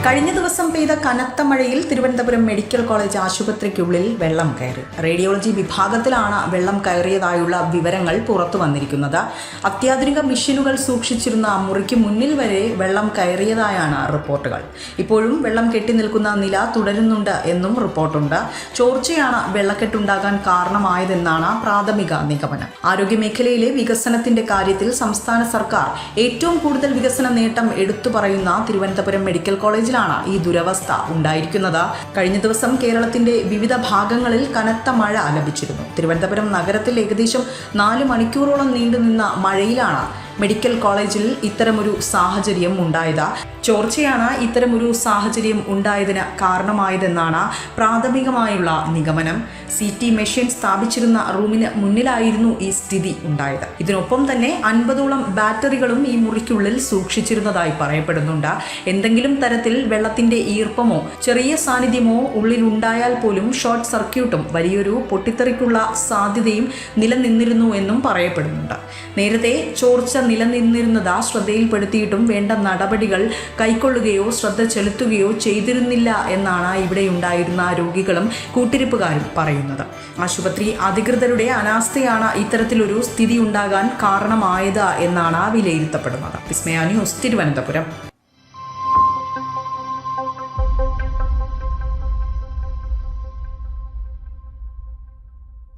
കഴിഞ്ഞ ദിവസം പെയ്ത കനത്ത മഴയിൽ തിരുവനന്തപുരം മെഡിക്കൽ കോളേജ് ആശുപത്രിക്കുള്ളിൽ വെള്ളം കയറി. റേഡിയോളജി വിഭാഗത്തിലാണ് വെള്ളം കയറിയതായുള്ള വിവരങ്ങൾ പുറത്തു വന്നിരിക്കുന്നത്. അത്യാധുനിക മെഷീനുകൾ സൂക്ഷിച്ചിരുന്ന മുറിക്ക് മുന്നിൽ വരെ വെള്ളം കയറിയതായാണ് റിപ്പോർട്ടുകൾ. ഇപ്പോഴും വെള്ളം കെട്ടി നിൽക്കുന്ന നില തുടരുന്നുണ്ട് എന്നും റിപ്പോർട്ടുണ്ട്. ചോർച്ചയാണ് വെള്ളക്കെട്ടുണ്ടാകാൻ കാരണമായതെന്നാണ് പ്രാഥമിക നിഗമനം. ആരോഗ്യമേഖലയിലെ വികസനത്തിന്റെ കാര്യത്തിൽ സംസ്ഥാന സർക്കാർ ഏറ്റവും കൂടുതൽ വികസന നേട്ടം എടുത്തു പറയുന്ന തിരുവനന്തപുരം മെഡിക്കൽ കോളേജിൽ ഈ ദുരവസ്ഥ ഉണ്ടായിരിക്കുന്നത്. കഴിഞ്ഞ ദിവസം കേരളത്തിന്റെ വിവിധ ഭാഗങ്ങളിൽ കനത്ത മഴ ലഭിച്ചിരുന്നു. തിരുവനന്തപുരം നഗരത്തിൽ ഏകദേശം 4 മണിക്കൂറോളം നീണ്ടുനിന്ന മഴയിലാണ് മെഡിക്കൽ കോളേജിൽ ഇത്തരമൊരു സാഹചര്യം ഉണ്ടായത്. ചോർച്ചയാണ് ഇത്തരമൊരു സാഹചര്യം ഉണ്ടായതിന് കാരണമായതെന്നാണ് പ്രാഥമികമായുള്ള നിഗമനം. CT മെഷീൻ സ്ഥാപിച്ചിരുന്ന റൂമിന് മുന്നിലായിരുന്നു ഈ സ്ഥിതി ഉണ്ടായത്. ഇതിനൊപ്പം തന്നെ 50ഓളം ബാറ്ററികളും ഈ മുറിക്കുള്ളിൽ സൂക്ഷിച്ചിരുന്നതായി പറയപ്പെടുന്നുണ്ട്. എന്തെങ്കിലും തരത്തിൽ വെള്ളത്തിന്റെ ഈർപ്പമോ ചെറിയ സാന്നിധ്യമോ ഉള്ളിലുണ്ടായാൽ പോലും ഷോർട്ട് സർക്യൂട്ടും വലിയൊരു പൊട്ടിത്തെറിക്കുള്ള സാധ്യതയും നിലനിന്നിരുന്നു എന്നും പറയപ്പെടുന്നുണ്ട്. നേരത്തെ ചോർച്ച നിലനിന്നിരുന്നത് ശ്രദ്ധയിൽപ്പെടുത്തിയിട്ടും വേണ്ട നടപടികൾ കൈക്കൊള്ളുകയോ ശ്രദ്ധ ചെലുത്തുകയോ ചെയ്തിരുന്നില്ല എന്നാണ് ഇവിടെയുണ്ടായിരുന്ന രോഗികളും കൂട്ടിരിപ്പുകാരും പറയുന്നത്. ആശുപത്രി അധികൃതരുടെ അനാസ്ഥയാണ് ഇത്തരത്തിലൊരു സ്ഥിതി ഉണ്ടാകാൻ കാരണമായത് എന്നാണ് വിലയിരുത്തപ്പെടുന്നത്. വിസ്മയ ന്യൂസ്, തിരുവനന്തപുരം.